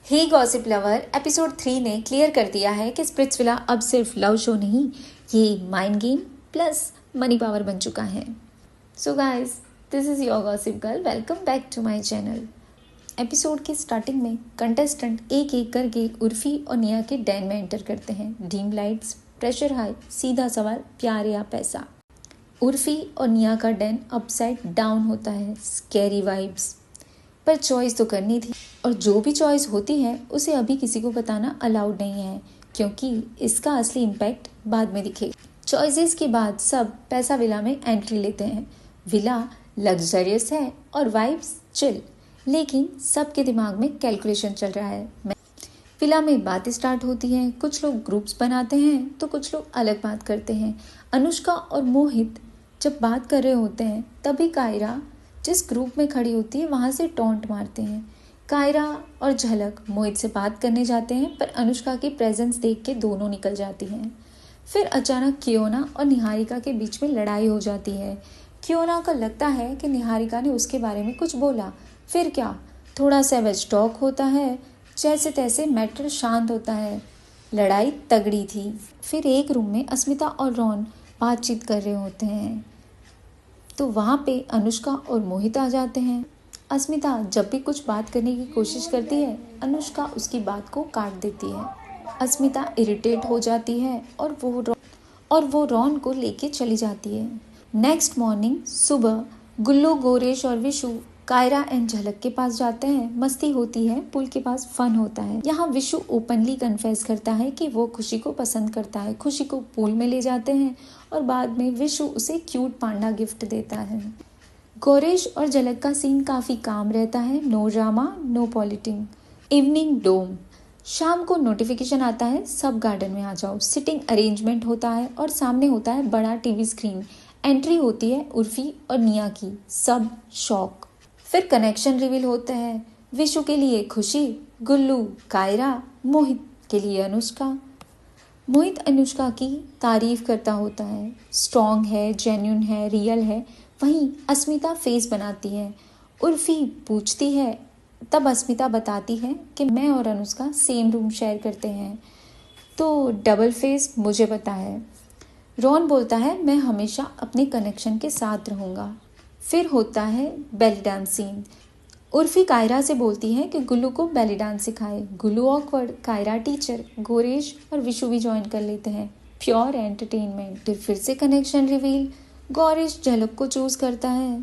हे gossip lover episode 3 ने clear कर दिया है कि स्प्लिट्सविला अब सिर्फ लव शो नहीं, ये mind game plus money power बन चुका है। So guys, this is your gossip girl, welcome back to my channel. Episode के स्टार्टिंग में कंटेस्टेंट एक एक करके उर्फी और निया के डैन में एंटर करते हैं। डीम लाइट्स, प्रेशर हाई, सीधा सवाल प्यार या पैसा। उर्फी और निया का डैन अपसाइड डाउन होता है, स्कैरी वाइब्स। पर चॉइस तो करनी थी, और जो भी चॉइस होती है उसे अभी किसी को बताना अलाउड नहीं है, क्योंकि इसका असली इम्पैक्ट बाद में दिखेगा। चॉइसेस के बाद सब पैसा विला में एंट्री लेते हैं। विला लग्जरियस है और वाइब्स चिल, लेकिन सबके दिमाग में कैलकुलेशन चल रहा है। विला में बातें स्टार्ट होती हैं, कुछ लोग ग्रुप्स बनाते हैं तो कुछ लोग अलग बात करते हैं। अनुष्का और मोहित जब बात कर रहे होते हैं तभी कायरा जिस ग्रुप में खड़ी होती है वहाँ से टॉन्ट मारते हैं। कायरा और झलक मोहित से बात करने जाते हैं, पर अनुष्का की प्रेजेंस देख के दोनों निकल जाती हैं। फिर अचानक कियोना और निहारिका के बीच में लड़ाई हो जाती है। कियोना को लगता है कि निहारिका ने उसके बारे में कुछ बोला। फिर क्या, थोड़ा सैवेज टॉक होता है, जैसे तैसे मैटर शांत होता है। लड़ाई तगड़ी थी। फिर एक रूम में अस्मिता और रॉन बातचीत कर रहे होते हैं, तो वहाँ पे अनुष्का और मोहित आ जाते हैं। अस्मिता जब भी कुछ बात करने की कोशिश करती है, अनुष्का उसकी बात को काट देती है। अस्मिता इरिटेट हो जाती है और वो रॉन को लेके चली जाती है। नेक्स्ट मॉर्निंग सुबह गुल्लू, गोरेश और विशु कायरा एंड झलक के पास जाते हैं। मस्ती होती है, पुल के पास फन होता है। यहाँ विशु ओपनली कन्फेस करता है कि वो खुशी को पसंद करता है। खुशी को पूल में ले जाते हैं और बाद में विशु उसे क्यूट पांडा गिफ्ट देता है। गोरेश और झलक का सीन काफी काम रहता है, no drama no politics. Evening डोम, शाम को नोटिफिकेशन आता है सब गार्डन में आ जाओ। सिटिंग अरेंजमेंट होता है और सामने होता है बड़ा टीवी स्क्रीन। एंट्री होती है उर्फी और निया की, सब शॉक। फिर कनेक्शन रिवील होते हैं। विशु के लिए खुशी, गुल्लू कायरा, मोहित के लिए अनुष्का। मोहित अनुष्का की तारीफ करता होता है, स्ट्रॉन्ग है, जेन्युइन है, रियल है। वहीं अस्मिता फेस बनाती है। उर्फी पूछती है, तब अस्मिता बताती है कि मैं और अनुष्का सेम रूम शेयर करते हैं, तो डबल फेस मुझे पता है। रॉन बोलता है, मैं हमेशा अपने कनेक्शन के साथ रहूँगा। फिर होता है belly dance scene. Urfi Kaira से बोलती है कि गुल्लू को बेली डांस सिखाए। गुल्लू ऑकवर्ड, कायरा टीचर, गोरेश और विशु भी ज्वाइन कर लेते हैं। Pure entertainment. फिर से कनेक्शन रिवील। गोरेश झलक को चूज करता है।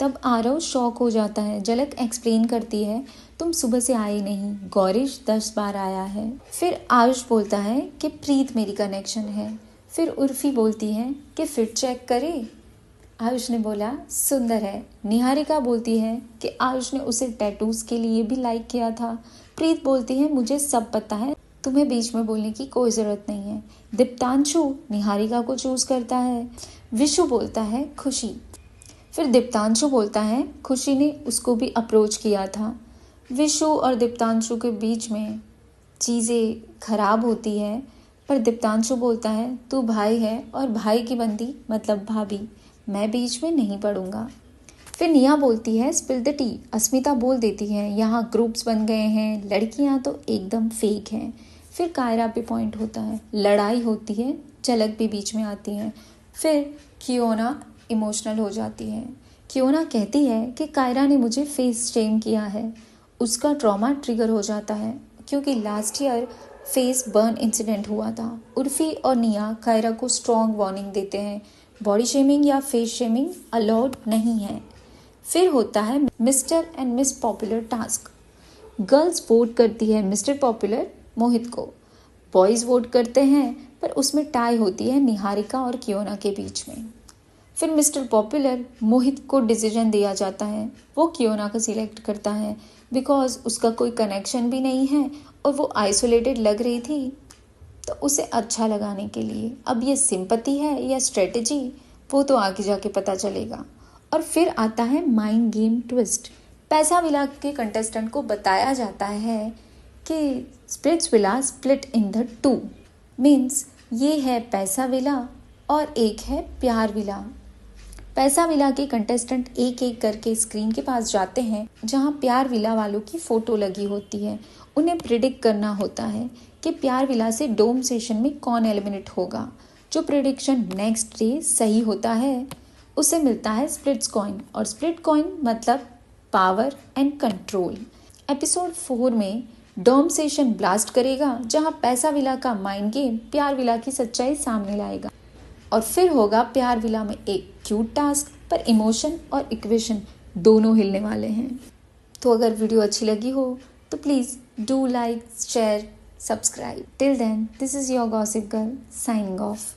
तब आरव शॉक हो जाता है। झलक एक्सप्लेन करती है, तुम सुबह से आए नहीं, गोरेश 10 बार आया है। फिर आयुष बोलता है कि प्रीत मेरी कनेक्शन है। फिर उर्फी बोलती है कि फिर चेक करे। आयुष ने बोला सुंदर है। निहारिका बोलती है कि आयुष ने उसे टैटूज के लिए भी लाइक किया था। प्रीत बोलती है, मुझे सब पता है, तुम्हें बीच में बोलने की कोई जरूरत नहीं है। दीप्तांशु निहारिका को चूज करता है। विशु बोलता है खुशी। फिर दीप्तांशु बोलता है खुशी ने उसको भी अप्रोच किया था। विशु और दीप्तांशु के बीच में चीज़ें खराब होती है, पर दीप्तांशु बोलता है तू भाई है और भाई की बंदी मतलब भाभी, मैं बीच में नहीं पढ़ूंगा। फिर निया बोलती है स्पिल द टी। अस्मिता बोल देती है, यहाँ ग्रुप्स बन गए हैं, लड़कियाँ तो एकदम फेक हैं। फिर कायरा पे पॉइंट होता है, लड़ाई होती है, झलक भी बीच में आती है। फिर कियोना इमोशनल हो जाती है। कियोना कहती है कि कायरा ने मुझे फेस शेम किया है। उसका ट्रॉमा ट्रिगर हो जाता है, क्योंकि last year face burn incident हुआ था। उर्फी और निया कायरा को स्ट्रॉन्ग वार्निंग देते हैं, बॉडी शेमिंग या फेस शेमिंग अलाउड नहीं है। फिर होता है mister and miss popular task. Girls vote करती है मिस्टर पॉपुलर मोहित को, बॉयज़ वोट करते हैं, पर उसमें टाई होती है निहारिका और कियोना के बीच में। फिर मिस्टर पॉपुलर मोहित को डिसीजन दिया जाता है, वो कियोना को सिलेक्ट करता है, बिकॉज उसका कोई कनेक्शन भी नहीं है और वो आइसोलेटेड लग रही थी, तो उसे अच्छा लगाने के लिए। अब ये सिंपैथी है या स्ट्रेटजी, वो तो आगे जाके पता चलेगा। और फिर आता है माइंड गेम ट्विस्ट। पैसा विला के कंटेस्टेंट को बताया जाता है कि Splitsvilla split in the 2 means ये है पैसा विला और एक है प्यार विला। पैसा विला के कंटेस्टेंट एक एक करके स्क्रीन के पास जाते हैं जहां प्यार विला वालों की फोटो लगी होती है। उन्हें प्रिडिक्ट करना होता है कि प्यार विला से डोम सेशन में कौन एलिमिनेट होगा। जो प्रिडिक्शन नेक्स्ट डे सही होता है उसे मिलता है स्प्लिट्स कॉइन, और स्प्लिट कॉइन मतलब पावर एंड कंट्रोल। एपिसोड 4 में डोम सेशन ब्लास्ट करेगा जहां पैसा विला का माइंड गेम प्यार विला की सच्चाई सामने लाएगा, और फिर होगा प्यार विला में एक क्यूट टास्क पर इमोशन और इक्वेशन दोनों हिलने वाले हैं। तो अगर वीडियो अच्छी लगी हो तो please do like, share, subscribe. Till then, this is your gossip girl signing of.